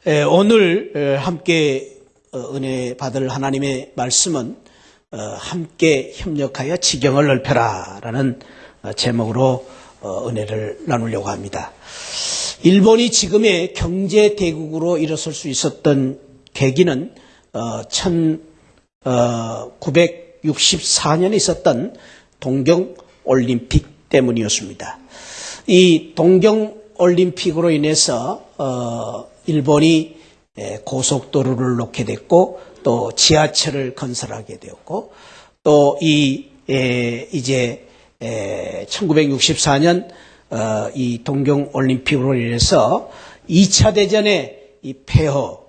오늘 함께 은혜 받을 하나님의 말씀은 함께 협력하여 지경을 넓혀라 라는 제목으로 은혜를 나누려고 합니다. 일본이 지금의 경제 대국으로 일어설 수 있었던 계기는 1964년에 있었던 동경올림픽 때문이었습니다. 이 동경올림픽으로 인해서 일본이 고속도로를 놓게 됐고 또 지하철을 건설하게 되었고 또 이제 1964년 이 동경올림픽으로 인해서 2차 대전의 이 폐허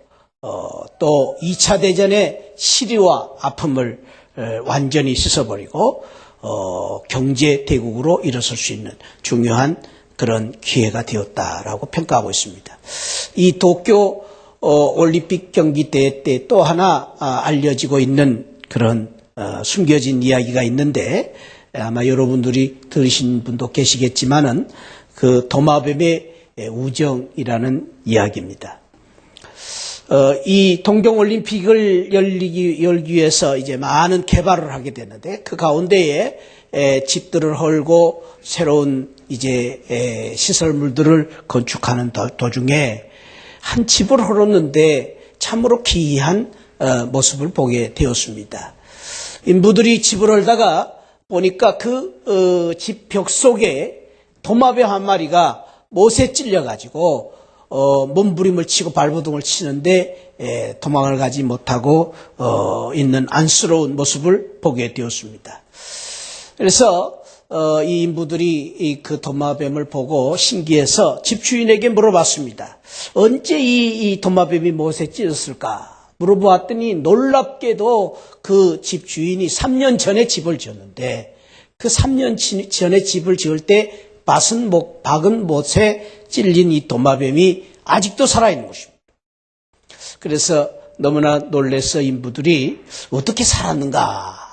또 2차 대전의 시리와 아픔을 완전히 씻어버리고 경제 대국으로 일어설 수 있는 중요한 그런 기회가 되었다라고 평가하고 있습니다. 이 도쿄 올림픽 경기대 때 또 하나 알려지고 있는 그런 숨겨진 이야기가 있는데 아마 여러분들이 들으신 분도 계시겠지만은 그 도마뱀의 우정이라는 이야기입니다. 이 동경올림픽을 열기 위해서 이제 많은 개발을 하게 되는데 그 가운데에 집들을 헐고 새로운 이제 시설물들을 건축하는 도중에 한 집을 헐었는데 참으로 기이한 모습을 보게 되었습니다. 인부들이 집을 헐다가 보니까 그 집 벽 속에 도마뱀 한 마리가 못에 찔려가지고 몸부림을 치고 발버둥을 치는데 도망을 가지 못하고 있는 안쓰러운 모습을 보게 되었습니다. 그래서 이 인부들이 그 도마뱀을 보고 신기해서 집주인에게 물어봤습니다. 언제 이 도마뱀이 못에 찔렸을까? 물어보았더니 놀랍게도 그 집주인이 3년 전에 집을 지었는데 그 3년 전에 집을 지을 때 박은 못에 찔린 이 도마뱀이 아직도 살아있는 것입니다. 그래서 너무나 놀라서 인부들이 어떻게 살았는가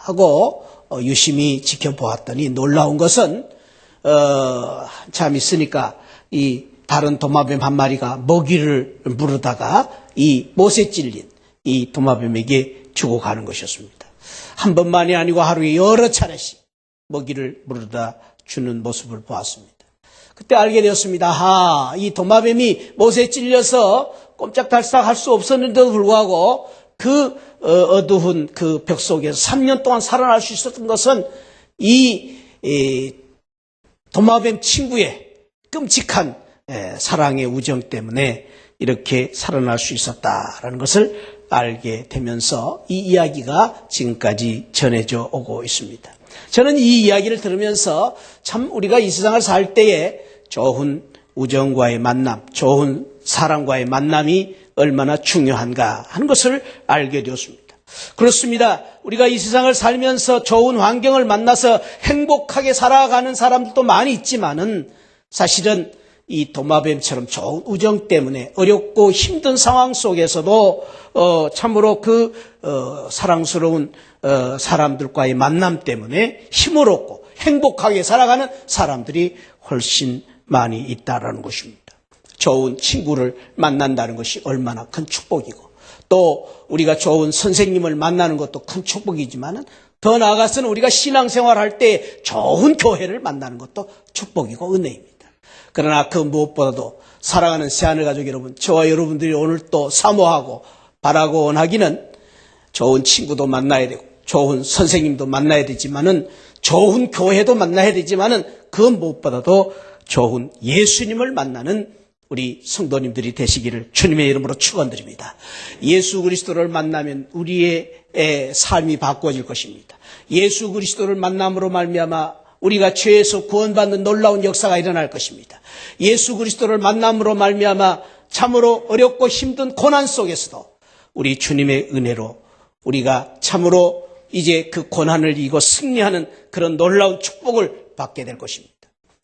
하고 유심히 지켜보았더니 놀라운 것은 참 있으니까 이 다른 도마뱀 한 마리가 먹이를 물으다가 이 못에 찔린 이 도마뱀에게 주고 가는 것이었습니다. 한 번만이 아니고 하루에 여러 차례씩 먹이를 물으다 주는 모습을 보았습니다. 그때 알게 되었습니다. 이 도마뱀이 못에 찔려서 꼼짝달싹 할 수 없었는데도 불구하고 그 어두운 그 벽 속에서 3년 동안 살아날 수 있었던 것은 이 도마뱀 친구의 끔찍한 사랑의 우정 때문에 이렇게 살아날 수 있었다라는 것을 알게 되면서 이 이야기가 지금까지 전해져 오고 있습니다. 저는 이 이야기를 들으면서 참 우리가 이 세상을 살 때에 좋은 우정과의 만남, 좋은 사랑과의 만남이 얼마나 중요한가 하는 것을 알게 되었습니다. 그렇습니다. 우리가 이 세상을 살면서 좋은 환경을 만나서 행복하게 살아가는 사람들도 많이 있지만은 사실은 이 도마뱀처럼 좋은 우정 때문에 어렵고 힘든 상황 속에서도 참으로 그 사랑스러운 사람들과의 만남 때문에 힘을 얻고 행복하게 살아가는 사람들이 훨씬 많이 있다라는 것입니다. 좋은 친구를 만난다는 것이 얼마나 큰 축복이고 또 우리가 좋은 선생님을 만나는 것도 큰 축복이지만은 더 나아가서는 우리가 신앙생활할 때 좋은 교회를 만나는 것도 축복이고 은혜입니다. 그러나 그 무엇보다도 사랑하는 새하늘 가족 여러분, 저와 여러분들이 오늘 또 사모하고 바라고 원하기는 좋은 친구도 만나야 되고 좋은 선생님도 만나야 되지만은 좋은 교회도 만나야 되지만은 그 무엇보다도 좋은 예수님을 만나는 우리 성도님들이 되시기를 주님의 이름으로 축원드립니다. 예수 그리스도를 만나면 우리의 삶이 바꿔질 것입니다. 예수 그리스도를 만남으로 말미암아 우리가 죄에서 구원받는 놀라운 역사가 일어날 것입니다. 예수 그리스도를 만남으로 말미암아 참으로 어렵고 힘든 고난 속에서도 우리 주님의 은혜로 우리가 참으로 이제 그 고난을 이기고 승리하는 그런 놀라운 축복을 받게 될 것입니다.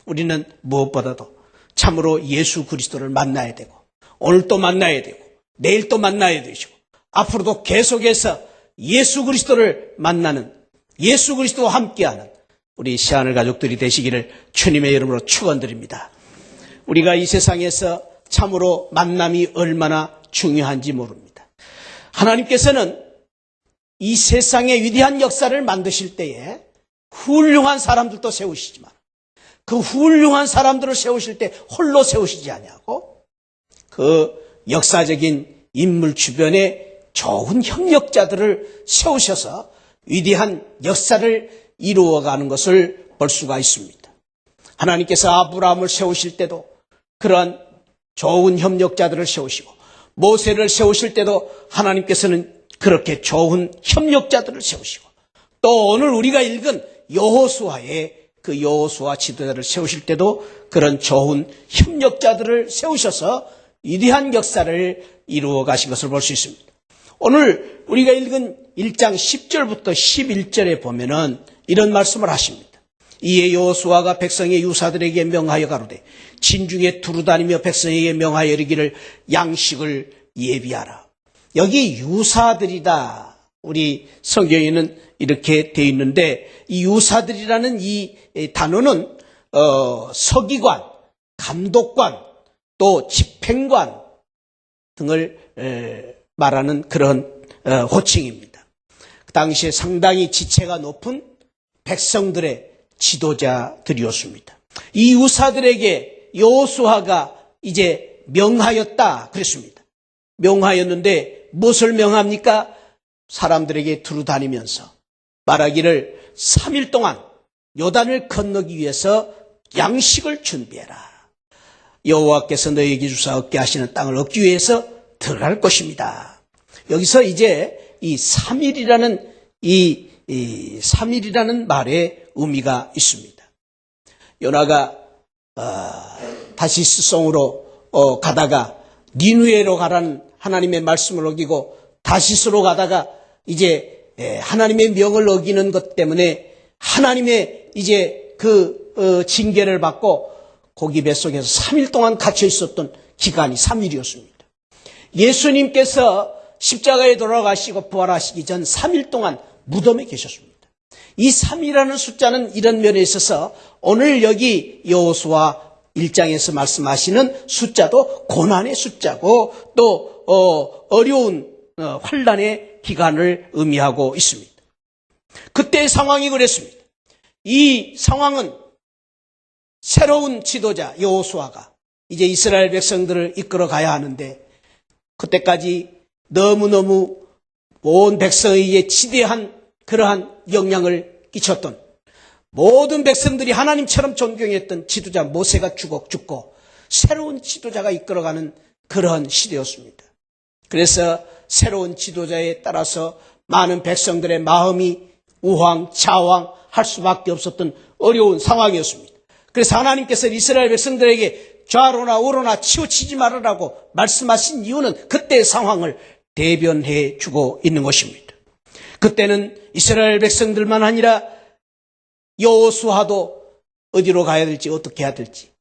우리는 무엇보다도 참으로 예수 그리스도를 만나야 되고 오늘 또 만나야 되고 내일 또 만나야 되시고 앞으로도 계속해서 예수 그리스도를 만나는 예수 그리스도와 함께하는 우리 새하늘 가족들이 되시기를 주님의 이름으로 축원드립니다. 우리가 이 세상에서 참으로 만남이 얼마나 중요한지 모릅니다. 하나님께서는 이 세상의 위대한 역사를 만드실 때에 훌륭한 사람들도 세우시지만 그 훌륭한 사람들을 세우실 때 홀로 세우시지 아니하고 그 역사적인 인물 주변에 좋은 협력자들을 세우셔서 위대한 역사를 이루어가는 것을 볼 수가 있습니다. 하나님께서 아브라함을 세우실 때도 그러한 좋은 협력자들을 세우시고 모세를 세우실 때도 하나님께서는 그렇게 좋은 협력자들을 세우시고 또 오늘 우리가 읽은 여호수아의 그 여호수아 지도자를 세우실 때도 그런 좋은 협력자들을 세우셔서 위대한 역사를 이루어 가신 것을 볼 수 있습니다. 오늘 우리가 읽은 1장 10절부터 11절에 보면은 이런 말씀을 하십니다. 이에 여호수아가 백성의 유사들에게 명하여 가로되 진중에 두루다니며 백성에게 명하여 이르기를 양식을 예비하라. 여기 유사들이다. 우리 성경에는 이렇게 되어 있는데 이 유사들이라는 이 단어는 서기관, 감독관, 또 집행관 등을 말하는 그런 호칭입니다. 그 당시에 상당히 지체가 높은 백성들의 지도자들이었습니다. 이 유사들에게 여호수아가 이제 명하였다 그랬습니다. 명하였는데 무엇을 명합니까? 사람들에게 두루 다니면서 말하기를 3일 동안 요단을 건너기 위해서 양식을 준비해라. 여호와께서 너희에게 주사 얻게 하시는 땅을 얻기 위해서 들어갈 것입니다. 여기서 이제 이 3일이라는 이 3일이라는 말에 의미가 있습니다. 요나가 다시스성으로 가다가 니느웨로 가라는 하나님의 말씀을 어기고 다시스로 가다가 이제 하나님의 명을 어기는 것 때문에 하나님의 이제 그 징계를 받고 고기 뱃속에서 3일 동안 갇혀 있었던 기간이 3일이었습니다. 예수님께서 십자가에 돌아가시고 부활하시기 전 3일 동안 무덤에 계셨습니다. 이 3이라는 숫자는 이런 면에 있어서 오늘 여기 여호수아 1장에서 말씀하시는 숫자도 고난의 숫자고 또 어려운 환난의 기간을 의미하고 있습니다. 그때의 상황이 그랬습니다. 이 상황은 새로운 지도자 여호수아가 이제 이스라엘 백성들을 이끌어 가야 하는데 그때까지 너무너무 온 백성에게 지대한 그러한 영향을 끼쳤던 모든 백성들이 하나님처럼 존경했던 지도자 모세가 죽고 새로운 지도자가 이끌어가는 그러한 시대였습니다. 그래서 새로운 지도자에 따라서 많은 백성들의 마음이 우왕좌왕할 수밖에 없었던 어려운 상황이었습니다. 그래서 하나님께서 이스라엘 백성들에게 좌로나 우로나 치우치지 말으라고 말씀하신 이유는 그때의 상황을 대변해 주고 있는 것입니다. 그때는 이스라엘 백성들만 아니라 여호수아도 어디로 가야 될지 어떻게 해야 될지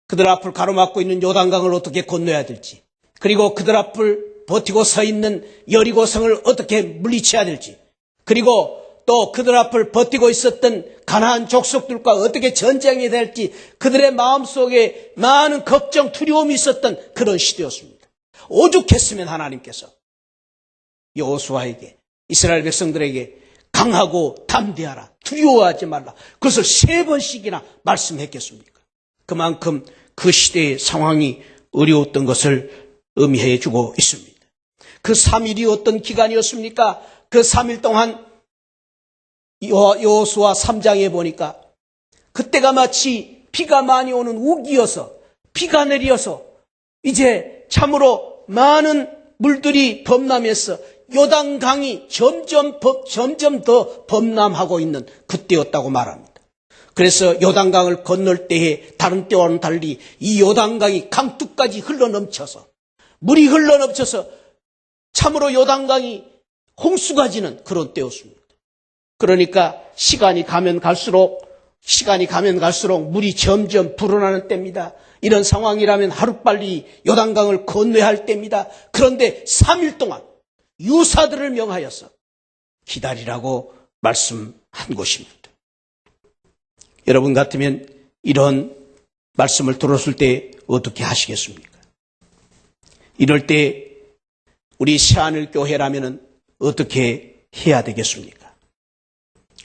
그들 앞을 가로막고 있는 요단강을 어떻게 건너야 될지 그리고 그들 앞을 버티고 서 있는 여리고성을 어떻게 물리쳐야 될지 그리고 또 그들 앞을 버티고 있었던 가나안 족속들과 어떻게 전쟁해야 될지 그들의 마음속에 많은 걱정, 두려움이 있었던 그런 시대였습니다. 오죽했으면 하나님께서 여호수아에게 이스라엘 백성들에게 강하고 담대하라, 두려워하지 말라 그것을 3번씩이나 말씀했겠습니까? 그만큼 그 시대의 상황이 어려웠던 것을 의미해 주고 있습니다. 그 3일이 어떤 기간이었습니까? 그 3일 동안 여호수아 3장에 보니까 그때가 마치 비가 많이 오는 우기여서 비가 내려서 이제 참으로 많은 물들이 범람해서 요단강이 점점 더 범람하고 있는 그때였다고 말합니다. 그래서 요단강을 건널 때에 다른 때와는 달리 이 요단강이 강둑까지 흘러넘쳐서 물이 흘러넘쳐서 참으로 요단강이 홍수가 지는 그런 때였습니다. 그러니까 시간이 가면 갈수록 물이 점점 불어나는 때입니다. 이런 상황이라면 하루빨리 요단강을 건너야 할 때입니다. 그런데 3일 동안 유사들을 명하여서 기다리라고 말씀한 것입니다. 여러분 같으면 이런 말씀을 들었을 때 어떻게 하시겠습니까? 이럴 때 우리 새하늘 교회라면은 어떻게 해야 되겠습니까?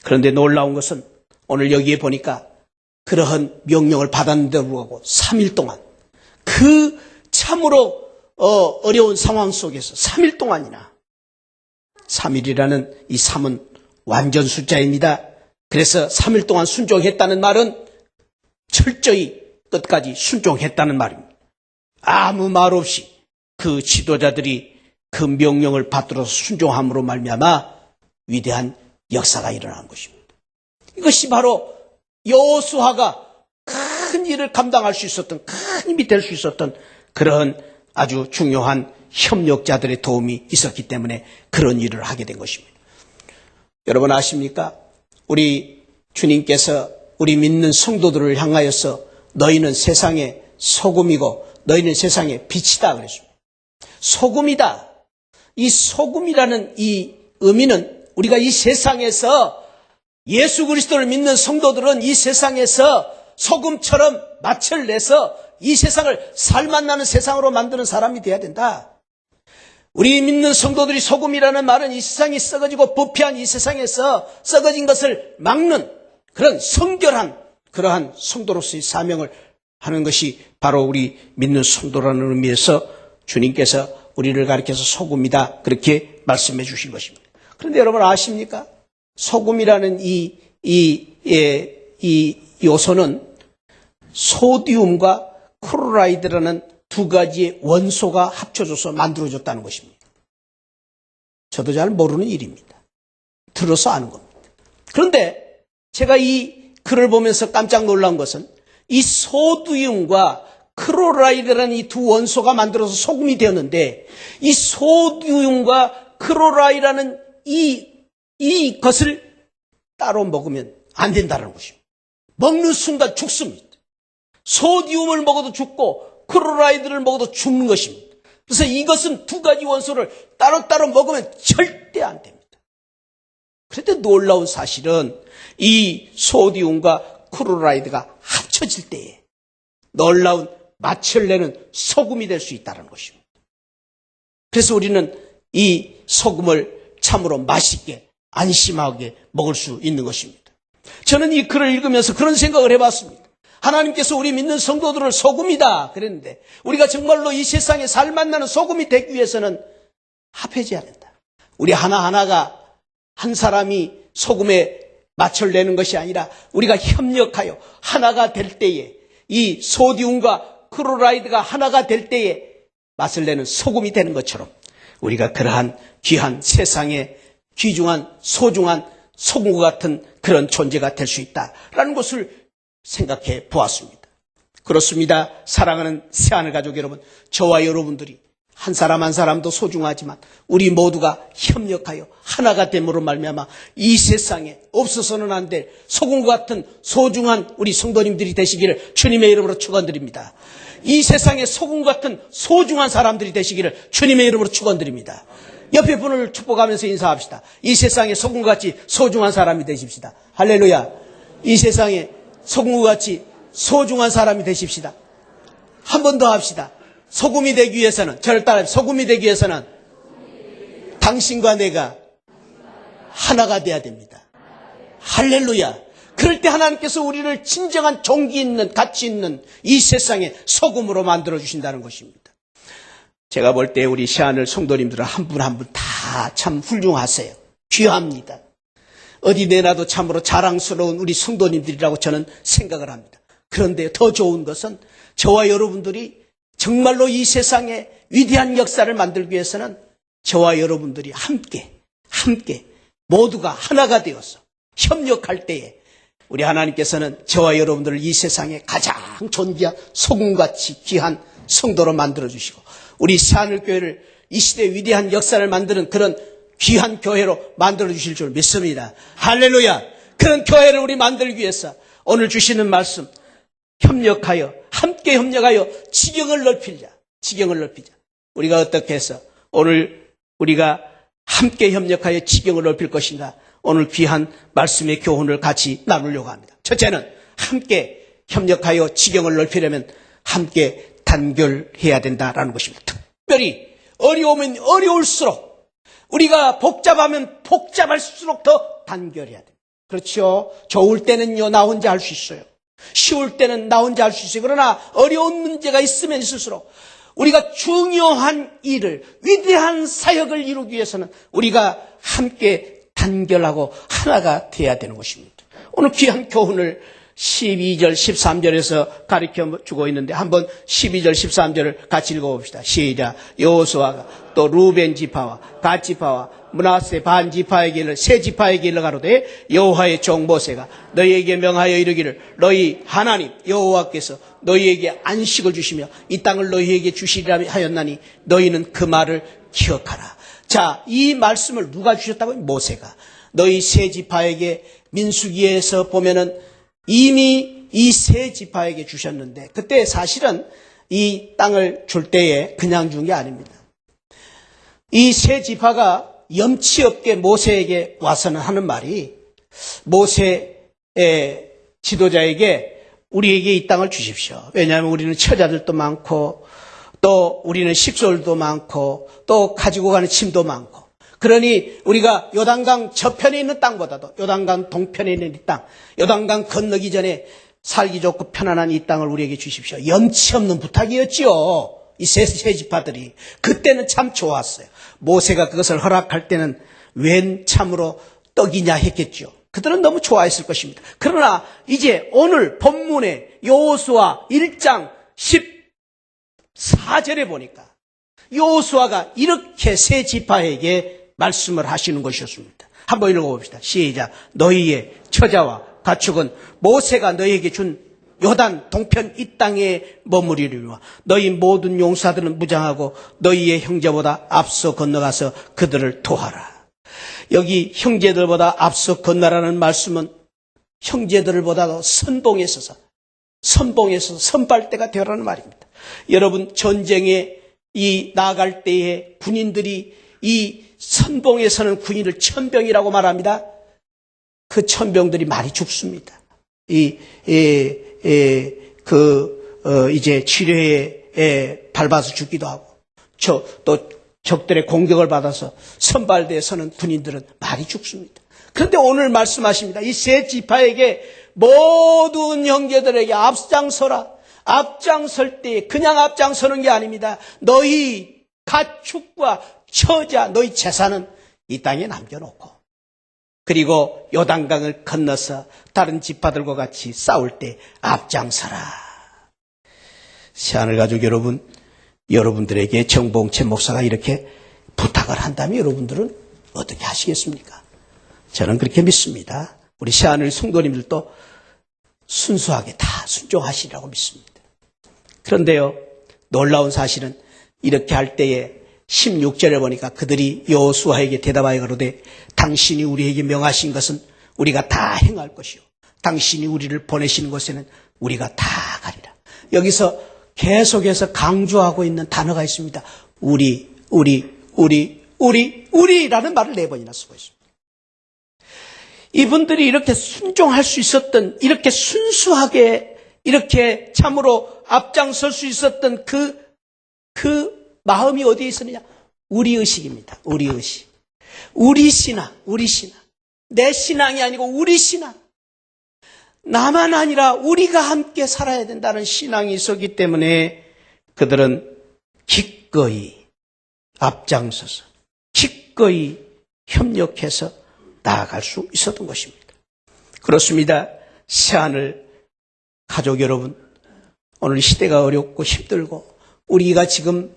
그런데 놀라운 것은 오늘 여기에 보니까 그러한 명령을 받았는데도 불구하고 3일 동안 그 참으로 어려운 상황 속에서 3일 동안이나 3일이라는 이 3은 완전 숫자입니다. 그래서 3일 동안 순종했다는 말은 철저히 끝까지 순종했다는 말입니다. 아무 말 없이 그 지도자들이 그 명령을 받들어서 순종함으로 말미암아 위대한 역사가 일어난 것입니다. 이것이 바로 여호수아가 큰 일을 감당할 수 있었던, 큰 힘이 될 수 있었던 그런 아주 중요한 협력자들의 도움이 있었기 때문에 그런 일을 하게 된 것입니다. 여러분 아십니까? 우리 주님께서 우리 믿는 성도들을 향하여서 너희는 세상의 소금이고 너희는 세상의 빛이다 그랬습니다. 소금이다. 이 소금이라는 이 의미는 우리가 이 세상에서 예수 그리스도를 믿는 성도들은 이 세상에서 소금처럼 맛을 내서 이 세상을 살맛나는 세상으로 만드는 사람이 되어야 된다. 우리 믿는 성도들이 소금이라는 말은 이 세상이 썩어지고 부패한 이 세상에서 썩어진 것을 막는 그런 성결한 그러한 성도로서의 사명을 하는 것이 바로 우리 믿는 성도라는 의미에서 주님께서 우리를 가리켜서 소금이다 그렇게 말씀해 주신 것입니다. 그런데 여러분 아십니까? 소금이라는 이 요소는 소디움과 클로라이드라는 두 가지의 원소가 합쳐져서 만들어졌다는 것입니다. 저도 잘 모르는 일입니다. 들어서 아는 겁니다. 그런데 제가 이 글을 보면서 깜짝 놀란 것은 이 소디움과 클로라이드라는 이 두 원소가 만들어서 소금이 되었는데 이 소디움과 클로라이드라는 이 것을 따로 먹으면 안 된다는 것입니다. 먹는 순간 죽습니다. 소디움을 먹어도 죽고 클로라이드를 먹어도 죽는 것입니다. 그래서 이것은 두 가지 원소를 따로따로 먹으면 절대 안 됩니다. 그런데 놀라운 사실은 이 소디움과 클로라이드가 합쳐질 때에 놀라운 맛을 내는 소금이 될 수 있다는 것입니다. 그래서 우리는 이 소금을 참으로 맛있게 안심하게 먹을 수 있는 것입니다. 저는 이 글을 읽으면서 그런 생각을 해봤습니다. 하나님께서 우리 믿는 성도들을 소금이다 그랬는데 우리가 정말로 이 세상에 살맛나는 소금이 되기 위해서는 합해져야 된다. 우리 하나하나가 한 사람이 소금에 맛을 내는 것이 아니라 우리가 협력하여 하나가 될 때에 이 소디움과 클로라이드가 하나가 될 때에 맛을 내는 소금이 되는 것처럼 우리가 그러한 귀한 세상에 귀중한 소중한 소금과 같은 그런 존재가 될 수 있다라는 것을 생각해 보았습니다. 그렇습니다. 사랑하는 새하늘 가족 여러분, 저와 여러분들이 한 사람 한 사람도 소중하지만 우리 모두가 협력하여 하나가 됨으로 말미암아 이 세상에 없어서는 안 될 소금과 같은 소중한 우리 성도님들이 되시기를 주님의 이름으로 축원드립니다. 이 세상에 소금 같은 소중한 사람들이 되시기를 주님의 이름으로 축원드립니다. 옆에 분을 축복하면서 인사합시다. 이 세상에 소금같이 소중한 사람이 되십시다. 할렐루야. 이 세상에 소금같이 소중한 사람이 되십시다. 한 번 더 합시다. 소금이 되기 위해서는, 저를 따라 소금이 되기 위해서는 당신과 내가 하나가 돼야 됩니다. 할렐루야. 그럴 때 하나님께서 우리를 진정한 종기 있는, 가치 있는 이 세상의 소금으로 만들어주신다는 것입니다. 제가 볼 때 우리 새하늘 성도님들은 한 분 한 분 다 참 훌륭하세요. 귀합니다. 어디 내놔도 참으로 자랑스러운 우리 성도님들이라고 저는 생각을 합니다. 그런데 더 좋은 것은 저와 여러분들이 정말로 이 세상에 위대한 역사를 만들기 위해서는 저와 여러분들이 함께 모두가 하나가 되어서 협력할 때에 우리 하나님께서는 저와 여러분들을 이 세상에 가장 존귀한 소금같이 귀한 성도로 만들어주시고 우리 새하늘교회를 이 시대의 위대한 역사를 만드는 그런 귀한 교회로 만들어주실 줄 믿습니다. 할렐루야. 그런 교회를 우리 만들기 위해서 오늘 주시는 말씀 함께 협력하여 지경을 넓히자. 우리가 어떻게 해서 오늘 우리가 함께 협력하여 지경을 넓힐 것인가? 오늘 귀한 말씀의 교훈을 같이 나누려고 합니다. 첫째는 함께 협력하여 지경을 넓히려면 함께 단결해야 된다라는 것입니다. 특별히 어려우면 어려울수록, 우리가 복잡하면 복잡할수록 더 단결해야 돼요. 그렇죠? 좋을 때는요, 나 혼자 할 수 있어요. 쉬울 때는 나 혼자 할 수 있어요. 그러나 어려운 문제가 있으면 있을수록 우리가 중요한 일을, 위대한 사역을 이루기 위해서는 우리가 함께 단결하고 하나가 돼야 되는 것입니다. 오늘 귀한 교훈을 12절, 13절에서 가르쳐 주고 있는데 한번 12절, 13절을 같이 읽어봅시다. 시작. 여호수아가 또 루벤 지파와 갓 지파와 므낫세 반 지파에게 일러 세 지파에게 일러 가로되 여호와의 종 모세가 너희에게 명하여 이르기를 너희 하나님 여호와께서 너희에게 안식을 주시며 이 땅을 너희에게 주시리라 하였나니 너희는 그 말을 기억하라. 자, 이 말씀을 누가 주셨다고요? 모세가. 너희 세 지파에게 민수기에서 보면은 이미 이 세 지파에게 주셨는데 그때 사실은 이 땅을 줄 때에 그냥 준 게 아닙니다. 이 세 지파가 염치 없게 모세에게 와서는 하는 말이 모세의 지도자에게 우리에게 이 땅을 주십시오. 왜냐하면 우리는 처자들도 많고 또 우리는 식솔도 많고 또 가지고 가는 짐도 많고 그러니 우리가 요단강 저편에 있는 땅보다도 요단강 동편에 있는 이 땅, 요단강 건너기 전에 살기 좋고 편안한 이 땅을 우리에게 주십시오. 염치 없는 부탁이었지요. 이 세 지파들이. 그때는 참 좋았어요. 모세가 그것을 허락할 때는 웬 참으로 떡이냐 했겠죠. 그들은 너무 좋아했을 것입니다. 그러나 이제 오늘 본문의 여호수아 1장 14절에 보니까 여호수아가 이렇게 세 지파에게 말씀을 하시는 것이었습니다. 한번 읽어봅시다. 시작. 너희의 처자와 가축은 모세가 너희에게 준 요단 동편 이 땅에 머무리리라. 너희 모든 용사들은 무장하고 너희의 형제보다 앞서 건너가서 그들을 도하라. 여기 형제들보다 앞서 건너라는 말씀은 형제들보다도 선봉에 서서 선발대가 되라는 말입니다. 여러분 전쟁에 나아갈 때에 군인들이 이 선봉에 서는 군인을 천병이라고 말합니다. 그 천병들이 많이 죽습니다. 이제 지뢰에 밟아서 죽기도 하고, 또 적들의 공격을 받아서 선발대에 서는 군인들은 많이 죽습니다. 그런데 오늘 말씀하십니다. 이 세 지파에게 모든 형제들에게 앞장서라. 앞장설 때 그냥 앞장서는 게 아닙니다. 너희 가축과 처자, 너희 재산은 이 땅에 남겨놓고 그리고 요단강을 건너서 다른 지파들과 같이 싸울 때 앞장서라. 새하늘 가족 여러분, 여러분들에게 정봉채 목사가 이렇게 부탁을 한다면 여러분들은 어떻게 하시겠습니까? 저는 그렇게 믿습니다. 우리 새하늘 성도님들도 순수하게 다 순종하시리라고 믿습니다. 그런데요, 놀라운 사실은 이렇게 할 때에 16절에 보니까 그들이 여호수아에게 대답하여 가로되 당신이 우리에게 명하신 것은 우리가 다 행할 것이요 당신이 우리를 보내시는 곳에는 우리가 다 가리라. 여기서 계속해서 강조하고 있는 단어가 있습니다. 우리라는 말을 4번이나 쓰고 있습니다. 이분들이 이렇게 순종할 수 있었던, 이렇게 순수하게 이렇게 참으로 앞장설 수 있었던 그 마음이 어디에 있었느냐? 우리 의식입니다. 우리 의식. 우리 신앙. 내 신앙이 아니고 우리 신앙. 나만 아니라 우리가 함께 살아야 된다는 신앙이 있었기 때문에 그들은 기꺼이 앞장서서 기꺼이 협력해서 나아갈 수 있었던 것입니다. 그렇습니다. 새하늘 가족 여러분, 오늘 시대가 어렵고 힘들고 우리가 지금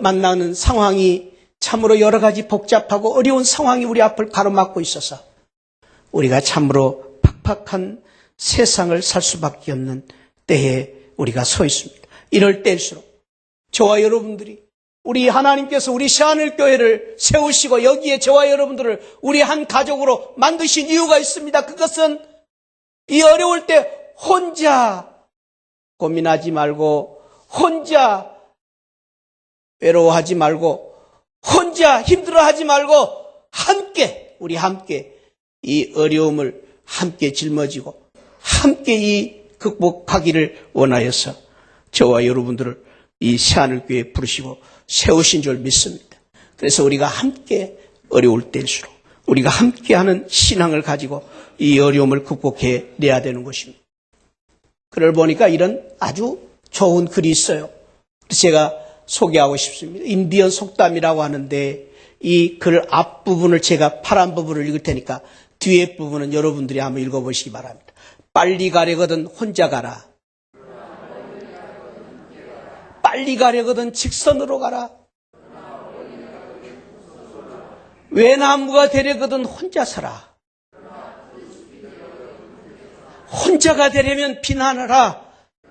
만나는 상황이 참으로 여러 가지 복잡하고 어려운 상황이 우리 앞을 가로막고 있어서 우리가 참으로 팍팍한 세상을 살 수밖에 없는 때에 우리가 서 있습니다. 이럴 때일수록 저와 여러분들이 우리 하나님께서 우리 새하늘교회를 세우시고 여기에 저와 여러분들을 우리 한 가족으로 만드신 이유가 있습니다. 그것은 이 어려울 때 혼자 고민하지 말고 혼자 외로워하지 말고 혼자 힘들어하지 말고 우리 함께 이 어려움을 함께 짊어지고 함께 이 극복하기를 원하여서 저와 여러분들을 이 새하늘교회에 부르시고 세우신 줄 믿습니다. 그래서 우리가 함께 어려울 때일수록 우리가 함께하는 신앙을 가지고 이 어려움을 극복해 내야 되는 것입니다. 글을 보니까 이런 아주 좋은 글이 있어요. 제가 소개하고 싶습니다. 인디언 속담이라고 하는데 이 글 앞부분을 제가 파란 부분을 읽을 테니까 뒤에 부분은 여러분들이 한번 읽어보시기 바랍니다. 빨리 가려거든 혼자 가라. 빨리 가려거든 직선으로 가라. 외나무가 되려거든 혼자 서라. 혼자가 되려면 비난하라.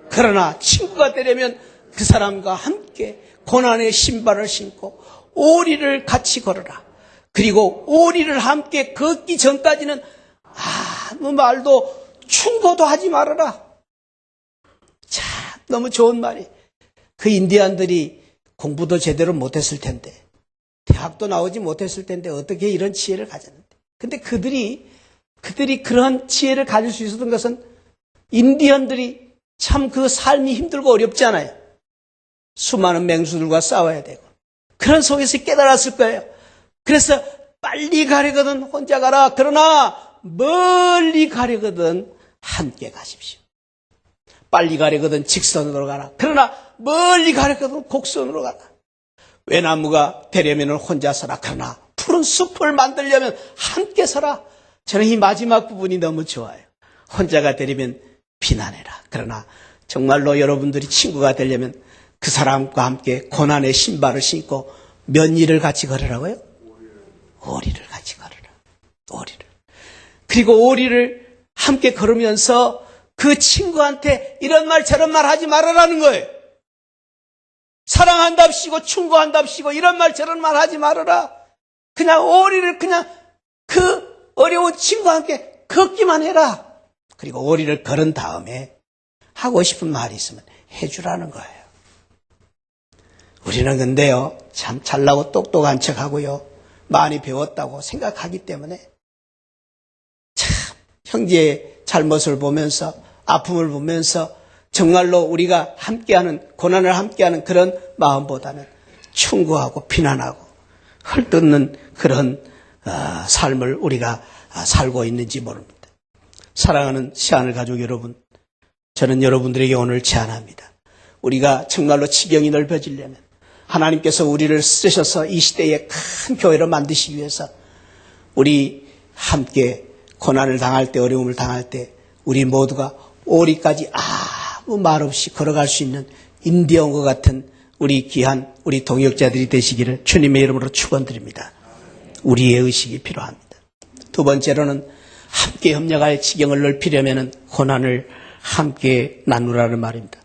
그러나 친구가 되려면 그 사람과 함께 고난의 신발을 신고 오리를 같이 걸어라. 그리고 오리를 함께 걷기 전까지는 아무 말도 충고도 하지 말아라. 참 너무 좋은 말이. 그 인디안들이 공부도 제대로 못했을 텐데 대학도 나오지 못했을 텐데 어떻게 이런 지혜를 가졌는데. 근데 그들이 그런 지혜를 가질 수 있었던 것은 인디언들이 참 그 삶이 힘들고 어렵지 않아요. 수많은 맹수들과 싸워야 되고 그런 속에서 깨달았을 거예요. 그래서 빨리 가려거든 혼자 가라. 그러나 멀리 가려거든 함께 가십시오. 빨리 가려거든 직선으로 가라. 그러나 멀리 가려거든 곡선으로 가라. 외나무가 되려면 혼자 서라. 그러나 푸른 숲을 만들려면 함께 서라. 저는 이 마지막 부분이 너무 좋아요. 혼자가 되려면 비난해라. 그러나 정말로 여러분들이 친구가 되려면 그 사람과 함께 고난의 신발을 신고 몇 일을 같이 걸으라고요? 오리를 같이 걸으라. 오리를. 그리고 오리를 함께 걸으면서 그 친구한테 이런 말 저런 말 하지 말아라는 거예요. 사랑한답시고 충고한답시고 이런 말 저런 말 하지 말아라. 그냥 오리를 그냥 그 어려운 친구와 함께 걷기만 해라. 그리고 오리를 걸은 다음에 하고 싶은 말이 있으면 해주라는 거예요. 우리는 근데요, 참 잘나고 똑똑한 척하고요, 많이 배웠다고 생각하기 때문에 참 형제의 잘못을 보면서 아픔을 보면서 정말로 우리가 함께하는 고난을 함께하는 그런 마음보다는 충고하고 비난하고 헐뜯는 그런 삶을 우리가 살고 있는지 모릅니다. 사랑하는 새하늘 가족 여러분, 저는 여러분들에게 오늘 제안합니다. 우리가 정말로 지경이 넓어지려면 하나님께서 우리를 쓰셔서 이 시대에 큰 교회를 만드시기 위해서 우리 함께 고난을 당할 때, 어려움을 당할 때 우리 모두가 오리까지 아무 말 없이 걸어갈 수 있는 인디언과 같은 우리 귀한 우리 동역자들이 되시기를 주님의 이름으로 축원드립니다. 우리의 의식이 필요합니다. 두 번째로는 함께 협력할 지경을 넓히려면 고난을 함께 나누라는 말입니다.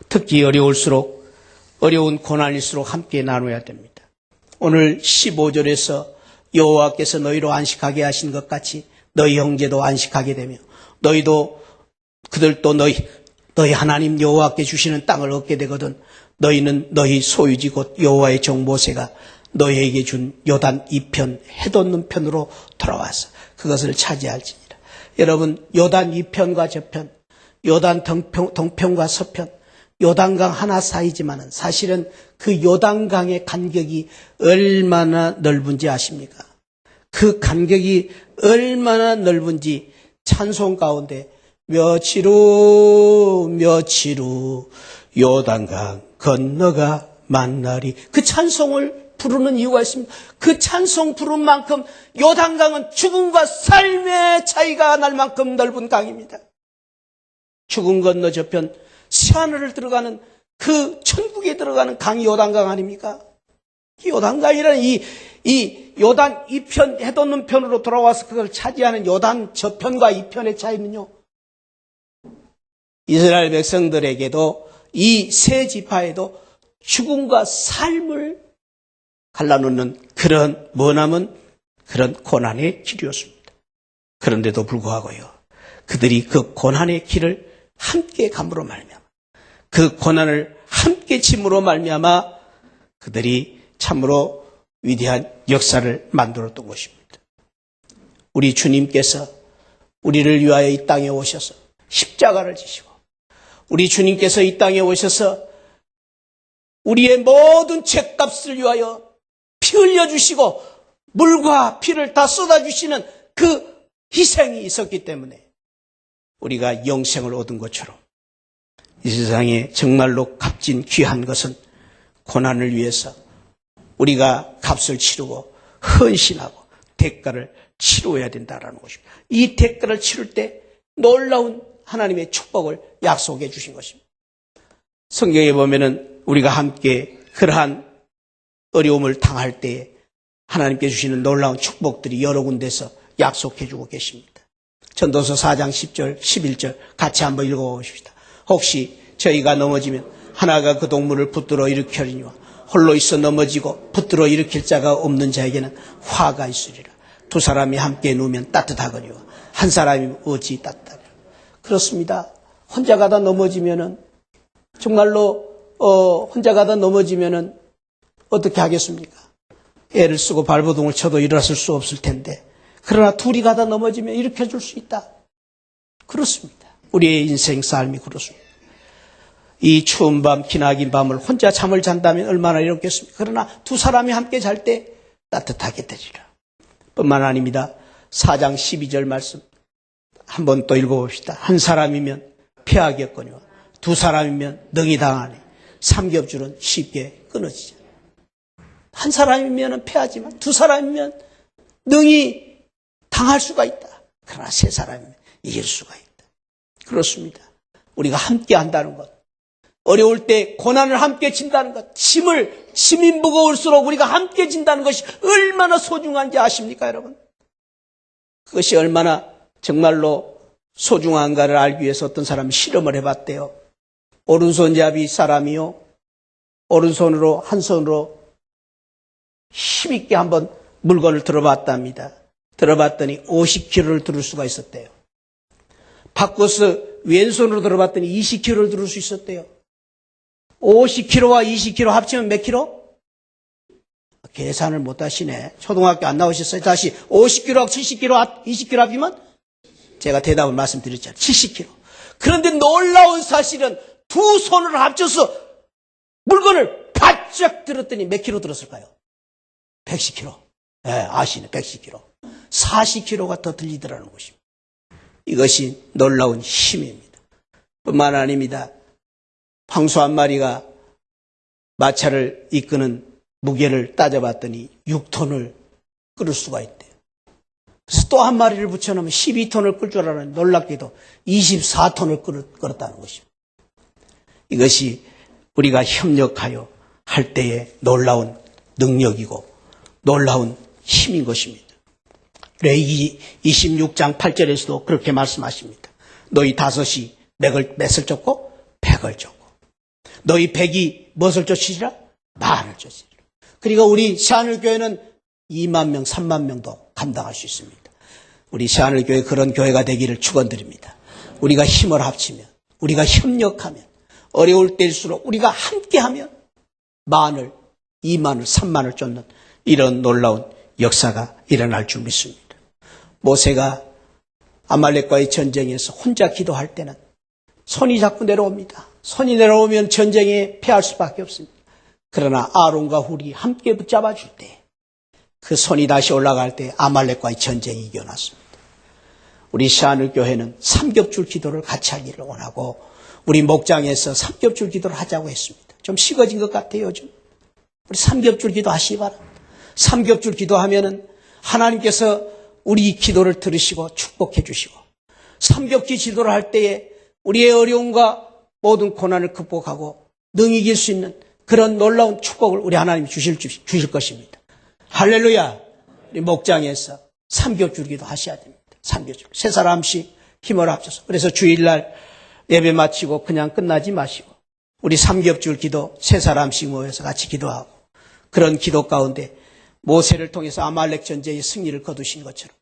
특히 어려운 고난일수록 함께 나눠야 됩니다. 오늘 15절에서 여호와께서 너희로 안식하게 하신 것 같이 너희 형제도 안식하게 되며 너희도 그들도 너희 하나님 여호와께 주시는 땅을 얻게 되거든 너희는 너희 소유지 곧 여호와의 종 모세가 너희에게 준 요단 이편 해돋는 편으로 돌아와서 그것을 차지할지니라. 여러분, 요단 이편과 저편, 요단 동편과 서편, 요단강 하나 사이지만은 사실은 그 요단강의 간격이 얼마나 넓은지 아십니까? 그 간격이 얼마나 넓은지 찬송 가운데 며칠 후 요단강 건너가 만나리, 그 찬송을 부르는 이유가 있습니다. 그 찬송 부른 만큼 요단강은 죽음과 삶의 차이가 날 만큼 넓은 강입니다. 죽음 건너 저편 새하늘을 들어가는 그 천국에 들어가는 강이 요단강 아닙니까? 이 요단강이라는 이 요단 이편 해돋는 편으로 돌아와서 그걸 차지하는 요단 저편과 이편의 차이는요, 이스라엘 백성들에게도 이 세 지파에도 죽음과 삶을 갈라놓는 그런 머나먼 그런 고난의 길이었습니다. 그런데도 불구하고요, 그들이 그 고난의 길을 함께 감으로 말미암아, 그 고난을 함께 짐으로 말미암아 그들이 참으로 위대한 역사를 만들었던 것입니다. 우리 주님께서 우리를 위하여 이 땅에 오셔서 십자가를 지시고 우리 주님께서 이 땅에 오셔서 우리의 모든 죄값을 위하여 피 흘려주시고 물과 피를 다 쏟아주시는 그 희생이 있었기 때문에 우리가 영생을 얻은 것처럼 이 세상에 정말로 값진 귀한 것은 고난을 위해서 우리가 값을 치르고 헌신하고 대가를 치러야 된다는 것입니다. 이 대가를 치를 때 놀라운 하나님의 축복을 약속해 주신 것입니다. 성경에 보면은 우리가 함께 그러한 어려움을 당할 때에 하나님께 주시는 놀라운 축복들이 여러 군데서 약속해 주고 계십니다. 전도서 4장 10절, 11절 같이 한번 읽어보십시다. 혹시 저희가 넘어지면 하나가 그 동물을 붙들어 일으켜리니와 홀로 있어 넘어지고 붙들어 일으킬 자가 없는 자에게는 화가 있으리라. 두 사람이 함께 누우면 따뜻하거니와 한 사람이 어찌 따뜻하리라. 그렇습니다. 혼자 가다 넘어지면은 정말로 혼자 가다 넘어지면은 어떻게 하겠습니까? 애를 쓰고 발버둥을 쳐도 일어설 수 없을 텐데 그러나 둘이 가다 넘어지면 일으켜 줄 수 있다. 그렇습니다. 우리의 인생 삶이 그렇습니다. 이 추운 밤, 기나긴 밤을 혼자 잠을 잔다면 얼마나 이롭겠습니까? 그러나 두 사람이 함께 잘 때 따뜻하게 되리라. 뿐만 아닙니다. 4장 12절 말씀 한번 또 읽어봅시다. 한 사람이면 패하겠거니와 두 사람이면 능히 당하니 삼겹줄은 쉽게 끊어지자. 한 사람이면 패하지만 두 사람이면 능히 당할 수가 있다. 그러나 세 사람이면 이길 수가 있다. 그렇습니다. 우리가 함께 한다는 것, 어려울 때 고난을 함께 진다는 것, 짐이 무거울수록 우리가 함께 진다는 것이 얼마나 소중한지 아십니까, 여러분? 그것이 얼마나 정말로 소중한가를 알기 위해서 어떤 사람이 실험을 해봤대요. 오른손잡이 사람이요, 오른손으로 한 손으로 힘있게 한번 물건을 들어봤답니다. 들어봤더니 50kg를 들을 수가 있었대요. 바꿔서 왼손으로 들어봤더니 20kg를 들을 수 있었대요. 50kg와 20kg 합치면 몇 킬로? 계산을 못 하시네. 초등학교 안 나오셨어요? 다시 50kg하고 70kg, 20kg 합치면? 제가 대답을 말씀드렸잖아요. 70kg. 그런데 놀라운 사실은 두 손을 합쳐서 물건을 바짝 들었더니 몇 킬로 들었을까요? 110kg. 네, 아시네. 110kg. 40kg가 더 들리더라는 것입니다. 이것이 놀라운 힘입니다. 뿐만 아닙니다. 황소 한 마리가 마차를 이끄는 무게를 따져봤더니 6톤을 끌을 수가 있대요. 그래서 또 한 마리를 붙여놓으면 12톤을 끌 줄 알았는데 놀랍게도 24톤을 끌었다는 것입니다. 이것이 우리가 협력하여 할 때의 놀라운 능력이고 놀라운 힘인 것입니다. 레위기 26장 8절에서도 그렇게 말씀하십니다. 너희 다섯이 맷을 쫓고 백을 쫓고 너희 백이 무엇을 쫓으리라? 말을 쫓으리라. 그리고 우리 새하늘교회는 2만 명, 3만 명도 감당할 수 있습니다. 우리 새하늘교회 그런 교회가 되기를 축원드립니다. 우리가 힘을 합치면, 우리가 협력하면, 어려울 때일수록 우리가 함께하면 만을, 2만을, 3만을 쫓는 이런 놀라운 역사가 일어날 줄 믿습니다. 모세가 아말렉과의 전쟁에서 혼자 기도할 때는 손이 자꾸 내려옵니다. 손이 내려오면 전쟁에 패할 수밖에 없습니다. 그러나 아론과 훌이 함께 붙잡아 줄 때 그 손이 다시 올라갈 때 아말렉과의 전쟁이 이겨났습니다. 우리 새하늘교회는 삼겹줄 기도를 같이 하기를 원하고 우리 목장에서 삼겹줄 기도를 하자고 했습니다. 좀 식어진 것 같아요, 요즘. 우리 삼겹줄 기도 하시기 바랍니다. 삼겹줄 기도하면은 하나님께서 우리 기도를 들으시고 축복해 주시고 삼겹기 기도를 할 때에 우리의 어려움과 모든 고난을 극복하고 능히 이길 수 있는 그런 놀라운 축복을 우리 하나님이 주실 것입니다. 할렐루야. 우리 목장에서 삼겹줄 기도 하셔야 됩니다. 삼겹줄. 세 사람씩 힘을 합쳐서. 그래서 주일날 예배 마치고 그냥 끝나지 마시고 우리 삼겹줄 기도 세 사람씩 모여서 같이 기도하고 그런 기도 가운데 모세를 통해서 아말렉 전쟁의 승리를 거두신 것처럼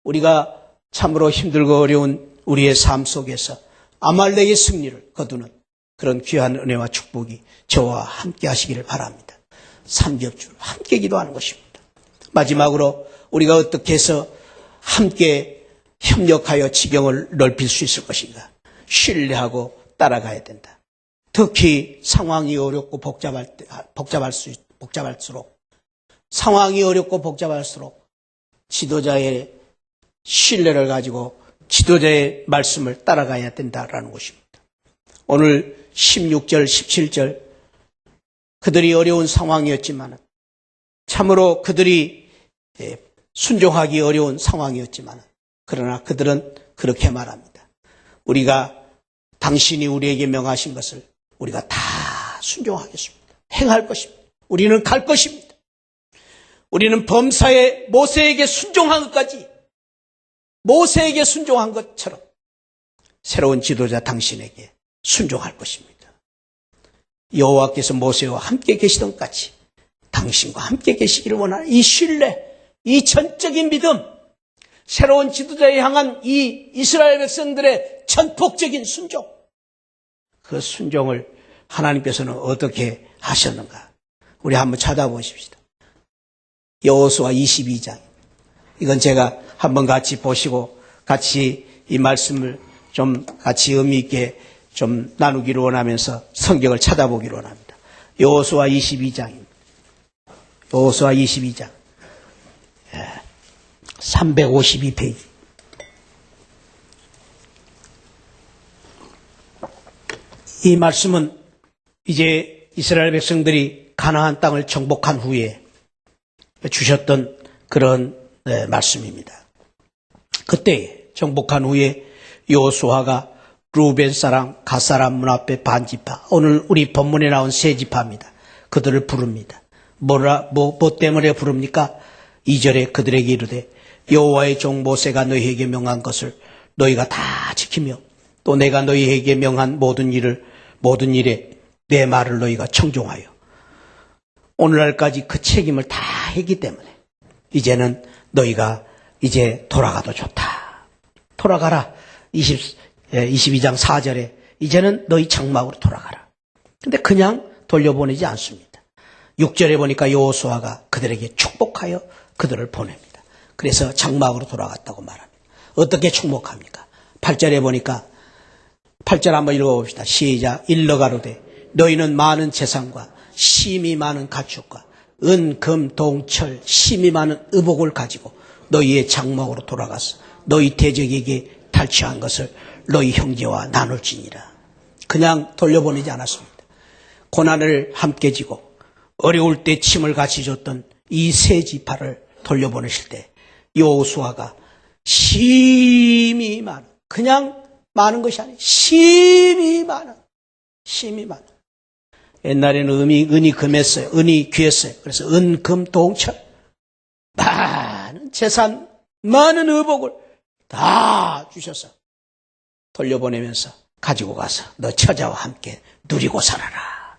우리가 참으로 힘들고 어려운 우리의 삶 속에서 아말렉의 승리를 거두는 그런 귀한 은혜와 축복이 저와 함께 하시기를 바랍니다. 삼겹줄 함께 기도하는 것입니다. 마지막으로 우리가 어떻게 해서 함께 협력하여 지경을 넓힐 수 있을 것인가? 신뢰하고 따라가야 된다. 특히 상황이 어렵고 복잡할수록 상황이 어렵고 복잡할수록 지도자의 신뢰를 가지고 지도자의 말씀을 따라가야 된다라는 것입니다. 오늘 16절, 17절 그들이 어려운 상황이었지만 참으로 그들이 순종하기 어려운 상황이었지만 그러나 그들은 그렇게 말합니다. 우리가 당신이 우리에게 명하신 것을 우리가 다 순종하겠습니다. 행할 것입니다. 우리는 갈 것입니다. 우리는 범사에 모세에게 순종한 것까지 모세에게 순종한 것처럼 새로운 지도자 당신에게 순종할 것입니다. 여호와께서 모세와 함께 계시던 같이 당신과 함께 계시기를 원하는 이 신뢰, 이 전적인 믿음, 새로운 지도자에 향한 이 이스라엘 백성들의 전폭적인 순종, 그 순종을 하나님께서는 어떻게 하셨는가? 우리 한번 찾아보십시다. 여호수아 22장. 이건 제가 한번 같이 보시고 같이 이 말씀을 좀 같이 의미 있게 좀 나누기를 원하면서 성경을 찾아보기를 원합니다. 여호수아 22장입니다. 여호수아 22장. 352페이지. 이 말씀은 이제 이스라엘 백성들이 가나안 땅을 정복한 후에 주셨던 그런 말씀입니다. 그때 정복한 후에 여호수아가 루벤 사람, 갓 사람 문 앞에 반지파, 오늘 우리 본문에 나온 세 지파입니다. 그들을 부릅니다. 뭐 때문에 부릅니까? 2절에 그들에게 이르되 여호와의 종 모세가 너희에게 명한 것을 너희가 다 지키며 또 내가 너희에게 명한 모든 일에 내 말을 너희가 청종하여 오늘날까지 그 책임을 다 했기 때문에 이제는 너희가 이제 돌아가도 좋다. 돌아가라. 22장 4절에 이제는 너희 장막으로 돌아가라. 근데 그냥 돌려보내지 않습니다. 6절에 보니까 여호수아가 그들에게 축복하여 그들을 보냅니다. 그래서 장막으로 돌아갔다고 말합니다. 어떻게 축복합니까? 8절에 보니까 8절 한번 읽어봅시다. 시작. 일러가로되 너희는 많은 재산과 심이 많은 가축과 은, 금, 동, 철, 심이 많은 의복을 가지고 너희의 장막으로 돌아가서 너희 대적에게 탈취한 것을 너희 형제와 나눌지니라. 그냥 돌려보내지 않았습니다. 고난을 함께 지고 어려울 때 침을 같이 줬던 이 세 지파를 돌려보내실 때 여호수아가 심이 많은, 그냥 많은 것이 아니에요. 심이 많은. 옛날에는 은이 금했어요. 은이 귀했어요. 그래서 은, 금, 동, 철. 많은 재산, 많은 의복을 다 주셔서 돌려보내면서 가지고 가서 너 처자와 함께 누리고 살아라.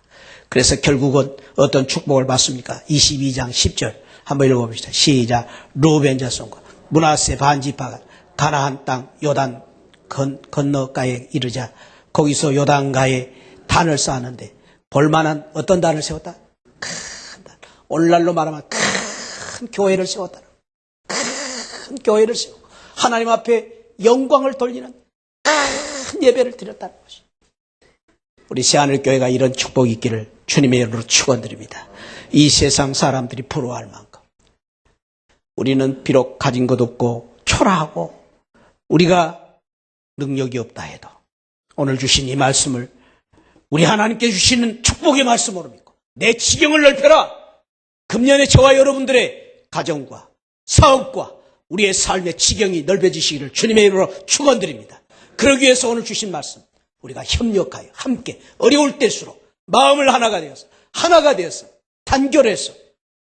그래서 결국은 어떤 축복을 받습니까? 22장 10절 한번 읽어봅시다. 시작. 루벤 자손과 므낫세 반지파가 가나안 땅 요단 건너가에 이르자 거기서 요단가에 단을 쌓았는데 볼만한 어떤 단을 세웠다? 큰 단. 오늘날로 말하면 큰 교회를 세웠다. 큰 교회를 세우고 하나님 앞에 영광을 돌리는 큰 예배를 드렸다는 것이. 우리 새하늘교회가 이런 축복이 있기를 주님의 이름으로 축원드립니다. 이 세상 사람들이 부러워할 만큼 우리는 비록 가진 것 없고 초라하고 우리가 능력이 없다 해도 오늘 주신 이 말씀을 우리 하나님께 주시는 축복의 말씀으로 믿고 내 지경을 넓혀라. 금년에 저와 여러분들의 가정과 사업과 우리의 삶의 지경이 넓어지시기를 주님의 이름으로 축원드립니다. 그러기 위해서 오늘 주신 말씀 우리가 협력하여 함께 어려울 때일수록 마음을 하나가 되어서 단결해서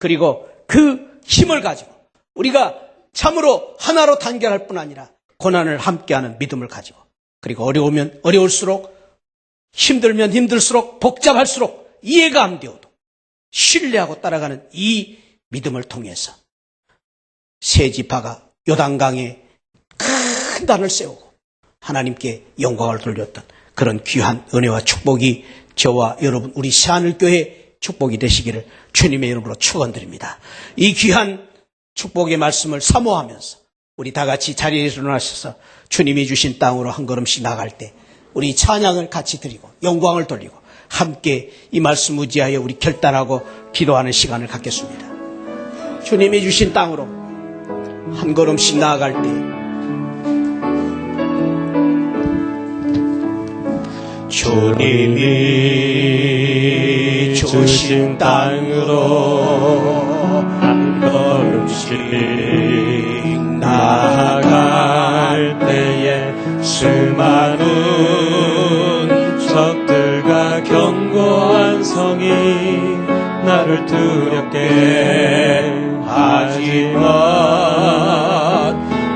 그리고 그 힘을 가지고 우리가 참으로 하나로 단결할 뿐 아니라 고난을 함께하는 믿음을 가지고 그리고 어려우면 어려울수록 힘들면 힘들수록 복잡할수록 이해가 안 되어도 신뢰하고 따라가는 이 믿음을 통해서 세 지파가 요단강에 큰 단을 세우고 하나님께 영광을 돌렸던 그런 귀한 은혜와 축복이 저와 여러분 우리 새하늘교회 축복이 되시기를 주님의 이름으로 축원드립니다. 이 귀한 축복의 말씀을 사모하면서 우리 다 같이 자리에 일어나셔서 주님이 주신 땅으로 한 걸음씩 나갈 때 우리 찬양을 같이 드리고 영광을 돌리고 함께 이 말씀 의지하여 우리 결단하고 기도하는 시간을 갖겠습니다. 주님이 주신 땅으로 한 걸음씩 나아갈 때 주님이 주신 땅으로 한 걸음씩 나아갈 때에 수많은 적들과 견고한 성이 나를 두렵게 하지만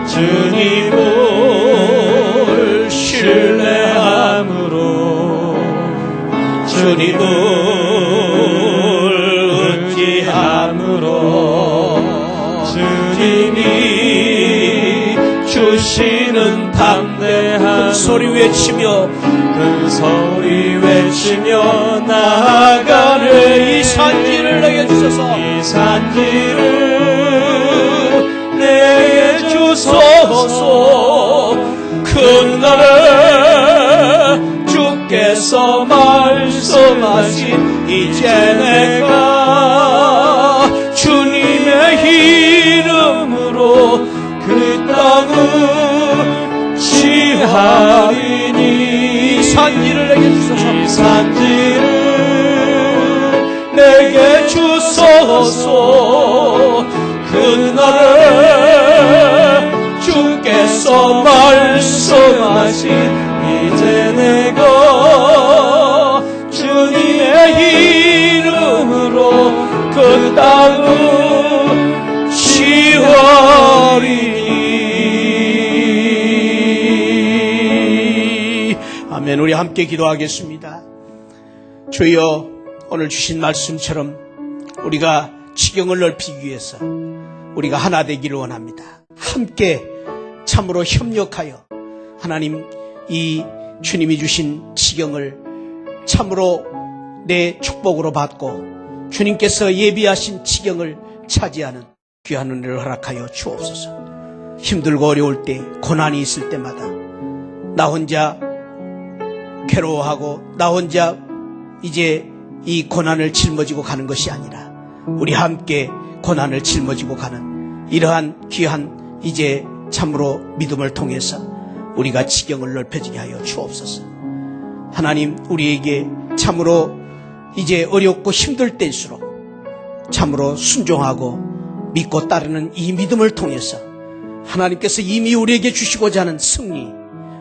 주님을 신뢰함으로 주님을 의지함으로 주님이 주시는 담대한 소리 외치며 나아가는 이 산지를 내게 주소서. 이 산지를 내게 주소서. 그날에 주께서 말씀하신 이제 내가 주님의 이름으로 그 땅을 취하리니 이 산지를 내게 주소서. 이 산지를 내게 주소서. 그날에 주께서 말씀하신 이제 내가 주님의 이름으로 그 땅을 취하리니. 아멘. 우리 함께 기도하겠습니다. 주여, 오늘 주신 말씀처럼 우리가 지경을 넓히기 위해서 우리가 하나 되기를 원합니다. 함께 참으로 협력하여 하나님 이 주님이 주신 지경을 참으로 내 축복으로 받고 주님께서 예비하신 지경을 차지하는 귀한 은혜를 허락하여 주옵소서. 힘들고 어려울 때, 고난이 있을 때마다 나 혼자 괴로워하고 나 혼자 이제 이 고난을 짊어지고 가는 것이 아니라 우리 함께 고난을 짊어지고 가는 이러한 귀한 이제 참으로 믿음을 통해서 우리가 지경을 넓혀지게 하여 주옵소서. 하나님, 우리에게 참으로 이제 어렵고 힘들 때일수록 참으로 순종하고 믿고 따르는 이 믿음을 통해서 하나님께서 이미 우리에게 주시고자 하는 승리,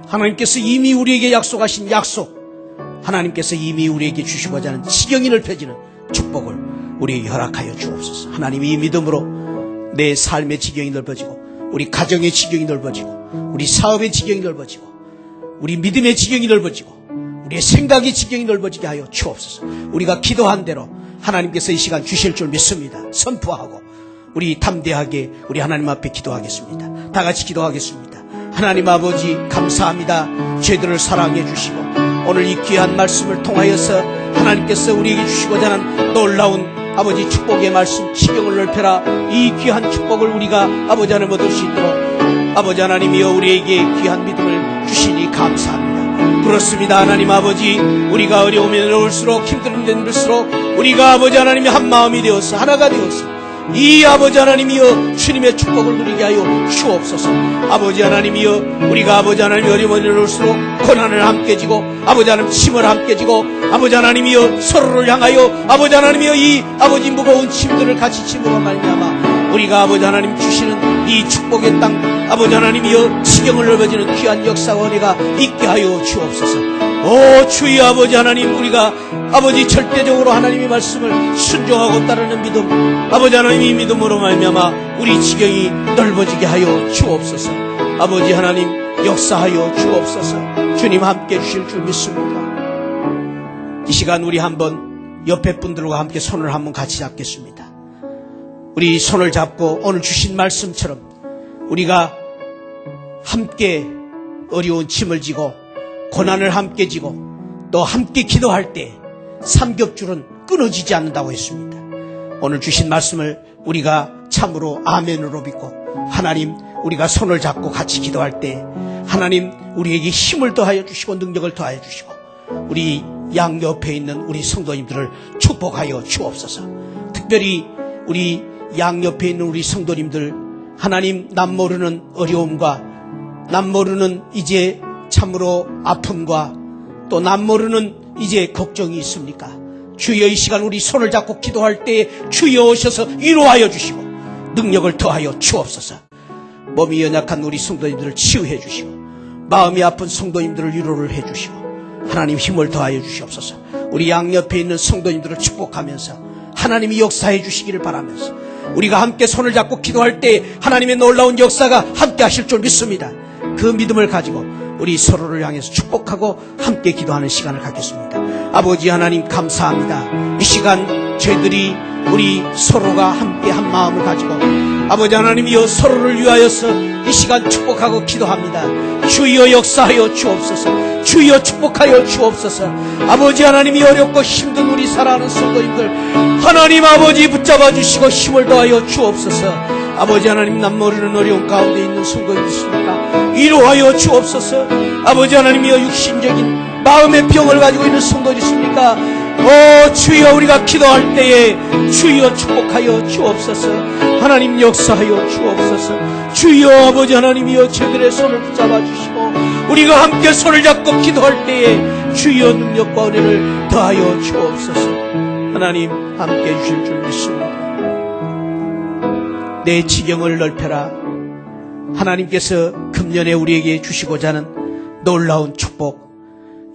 하나님께서 이미 우리에게 약속하신 약속, 하나님께서 이미 우리에게 주시고자 하는 지경이 넓혀지는 축복을 우리에게 허락하여 주옵소서. 하나님, 이 믿음으로 내 삶의 지경이 넓어지고 우리 가정의 지경이 넓어지고 우리 사업의 지경이 넓어지고 우리 믿음의 지경이 넓어지고 우리의 생각의 지경이 넓어지게 하여 주옵소서. 우리가 기도한 대로 하나님께서 이 시간 주실 줄 믿습니다. 선포하고 우리 담대하게 우리 하나님 앞에 기도하겠습니다. 다 같이 기도하겠습니다. 하나님 아버지, 감사합니다. 죄들을 사랑해 주시고 오늘 이 귀한 말씀을 통하여서 하나님께서 우리에게 주시고자 하는 놀라운 아버지 축복의 말씀, 지경을 넓혀라, 이 귀한 축복을 우리가 아버지 하나님 얻을 수 있도록 아버지 하나님이여 우리에게 귀한 믿음을 주시니 감사합니다. 그렇습니다. 하나님 아버지, 우리가 어려우면 어려울수록 힘든 데는 들수록 우리가 아버지 하나님이 한 마음이 되어서 하나가 되어서 이 아버지 하나님이여 주님의 축복을 누리게 하여 주옵소서. 아버지 하나님이여 우리가 아버지 하나님이 어려우면 어려울수록 고난을 함께 지고 아버지 하나님 짐을 함께 지고 아버지 하나님이여 서로를 향하여 아버지 하나님이여 이 아버지 무거운 짐들을 같이 짐으로 말미암아 우리가 아버지 하나님 주시는 이 축복의 땅 아버지 하나님이여 지경을 넓어지는 귀한 역사와 은혜가 있게 하여 주옵소서. 오 주의 아버지 하나님, 우리가 아버지 절대적으로 하나님의 말씀을 순종하고 따르는 믿음, 아버지 하나님 이 믿음으로 말미암아 우리 지경이 넓어지게 하여 주옵소서. 아버지 하나님 역사하여 주옵소서. 주님 함께 주실 줄 믿습니다. 이 시간 우리 한번 옆에 분들과 함께 손을 한번 같이 잡겠습니다. 우리 손을 잡고 오늘 주신 말씀처럼 우리가 함께 어려운 짐을 지고 고난을 함께 지고 또 함께 기도할 때 삼겹줄은 끊어지지 않는다고 했습니다. 오늘 주신 말씀을 우리가 참으로 아멘으로 믿고 하나님, 우리가 손을 잡고 같이 기도할 때 하나님 우리에게 힘을 더하여 주시고 능력을 더하여 주시고 우리 양옆에 있는 우리 성도님들을 축복하여 주옵소서. 특별히 우리 양옆에 있는 우리 성도님들, 하나님 남모르는 어려움과 남모르는 이제 참으로 아픔과 또 남모르는 이제 걱정이 있습니까? 주여, 이 시간 우리 손을 잡고 기도할 때 주여 오셔서 위로하여 주시고 능력을 더하여 주옵소서. 몸이 연약한 우리 성도님들을 치유해 주시고 마음이 아픈 성도님들을 위로를 해 주시고 하나님 힘을 더하여 주시옵소서. 우리 양옆에 있는 성도님들을 축복하면서 하나님이 역사해 주시기를 바라면서 우리가 함께 손을 잡고 기도할 때 하나님의 놀라운 역사가 함께 하실 줄 믿습니다. 그 믿음을 가지고 우리 서로를 향해서 축복하고 함께 기도하는 시간을 갖겠습니다. 아버지 하나님 감사합니다. 이 시간 저희들이 우리 서로가 함께 한 마음을 가지고 아버지 하나님이여 서로를 위하여서 이 시간 축복하고 기도합니다. 주여 역사하여 주옵소서. 주여 축복하여 주옵소서. 아버지 하나님이 어렵고 힘든 우리 사랑하는 성도님들 하나님 아버지 붙잡아 주시고 힘을 더하여 주옵소서. 아버지 하나님 남모르는 어려운 가운데 있는 성도님들 있습니까? 위로하여 주옵소서. 아버지 하나님이여 육신적인 마음의 병을 가지고 있는 성도들 있습니까? 주여 우리가 기도할 때에 주여 축복하여 주옵소서. 하나님 역사하여 주옵소서. 주여 아버지 하나님이여 저들의 손을 붙잡아 주시고 우리가 함께 손을 잡고 기도할 때에 주여 능력과 은혜를 더하여 주옵소서. 하나님 함께 해주실 줄 믿습니다. 내 지경을 넓혀라. 하나님께서 금년에 우리에게 주시고자 하는 놀라운 축복,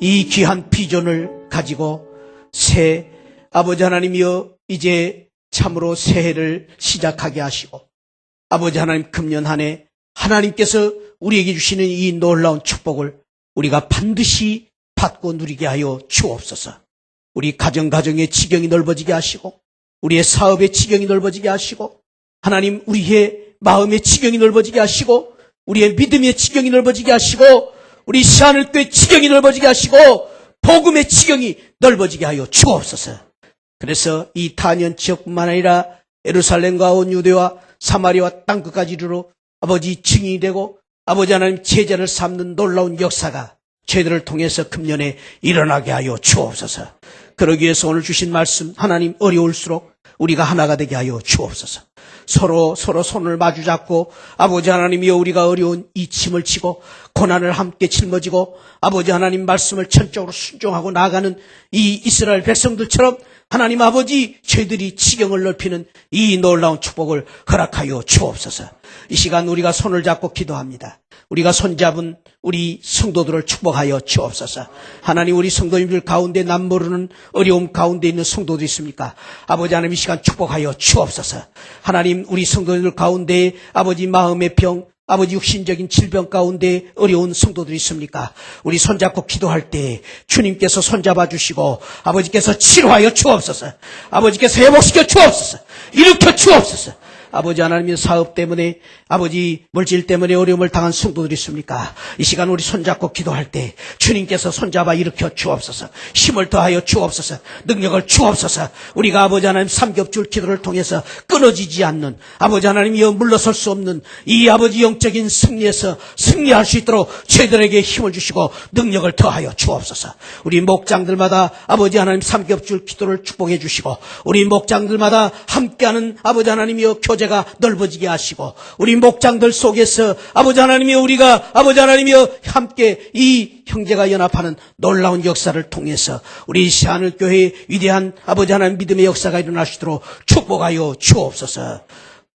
이 귀한 비전을 가지고 새 아버지 하나님이여 이제 참으로 새해를 시작하게 하시고 아버지 하나님 금년 한 해 하나님께서 우리에게 주시는 이 놀라운 축복을 우리가 반드시 받고 누리게 하여 주옵소서. 우리 가정의 지경이 넓어지게 하시고 우리의 사업의 지경이 넓어지게 하시고 하나님 우리의 마음의 지경이 넓어지게 하시고 우리의 믿음의 지경이 넓어지게 하시고 우리 시하늘교회 지경이 넓어지게 하시고 복음의 지경이 넓어지게 하여 주옵소서. 그래서 이 탄현 지역뿐만 아니라 예루살렘과 온 유대와 사마리아와 땅끝까지 이르러 아버지 증인이 되고 아버지 하나님 제자를 삼는 놀라운 역사가 저희들을 통해서 금년에 일어나게 하여 주옵소서. 그러기 위해서 오늘 주신 말씀 하나님 어려울수록 우리가 하나가 되게 하여 주옵소서. 서로 손을 마주 잡고 아버지 하나님이여 우리가 어려운 이 짐을 지고 고난을 함께 짊어지고 아버지 하나님 말씀을 전적으로 순종하고 나아가는 이 이스라엘 백성들처럼 하나님 아버지 저희들이 지경을 넓히는 이 놀라운 축복을 허락하여 주옵소서. 이 시간 우리가 손을 잡고 기도합니다. 우리가 손잡은 우리 성도들을 축복하여 주옵소서. 하나님 우리 성도님들 가운데 남모르는 어려움 가운데 있는 성도도 있습니까? 아버지 하나님 이 시간 축복하여 주옵소서. 하나님 우리 성도님들 가운데 아버지 마음의 병, 아버지 육신적인 질병 가운데 어려운 성도들이 있습니까? 우리 손잡고 기도할 때 주님께서 손잡아 주시고 아버지께서 치료하여 주옵소서. 아버지께서 회복시켜 주옵소서. 일으켜 주옵소서. 아버지 하나님의 사업 때문에 아버지 물질 때문에 어려움을 당한 성도들이 있습니까? 이 시간 우리 손잡고 기도할 때 주님께서 손잡아 일으켜 주옵소서. 힘을 더하여 주옵소서. 능력을 주옵소서. 우리가 아버지 하나님 삼겹줄 기도를 통해서 끊어지지 않는 아버지 하나님이여 물러설 수 없는 이 아버지 영적인 승리에서 승리할 수 있도록 저희들에게 힘을 주시고 능력을 더하여 주옵소서. 우리 목장들마다 아버지 하나님 삼겹줄 기도를 축복해 주시고 우리 목장들마다 함께하는 아버지 하나님이여 교제가 넓어지게 하시고 우리 목장들 속에서 아버지 하나님이여 우리가 아버지 하나님이여 함께 이 형제가 연합하는 놀라운 역사를 통해서 우리 시하늘교회의 위대한 아버지 하나님 믿음의 역사가 일어날 수 있도록 축복하여 주옵소서.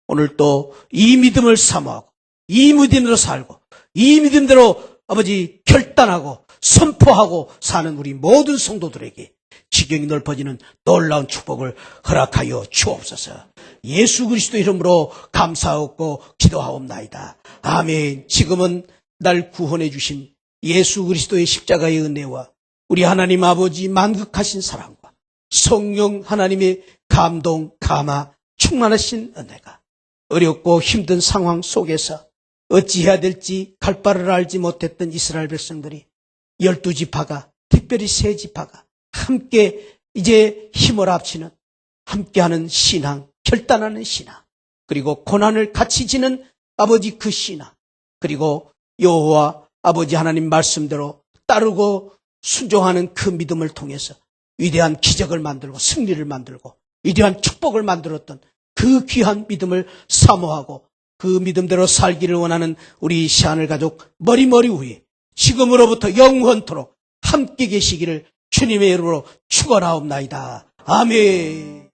오늘 또 이 믿음을 삼아 이 믿음으로 살고 이 믿음대로 아버지 결단하고 선포하고 사는 우리 모든 성도들에게 지경이 넓어지는 놀라운 축복을 허락하여 주옵소서. 예수 그리스도 이름으로 감사하고 기도하옵나이다. 아멘. 지금은 날 구원해 주신 예수 그리스도의 십자가의 은혜와 우리 하나님 아버지 만극하신 사랑과 성령 하나님의 감동, 감화, 충만하신 은혜가 어렵고 힘든 상황 속에서 어찌해야 될지 갈 바를 알지 못했던 이스라엘 백성들이 12지파가 특별히 세 지파가 함께 이제 힘을 합치는 함께하는 신앙, 결단하는 신앙, 그리고 고난을 같이 지는 아버지 그 신앙, 그리고 여호와 아버지 하나님 말씀대로 따르고 순종하는 그 믿음을 통해서 위대한 기적을 만들고 승리를 만들고 위대한 축복을 만들었던 그 귀한 믿음을 사모하고 그 믿음대로 살기를 원하는 우리 시하늘 가족 머리머리 위에 지금으로부터 영원토록 함께 계시기를 주님의 이름으로 축원하옵나이다. 아멘.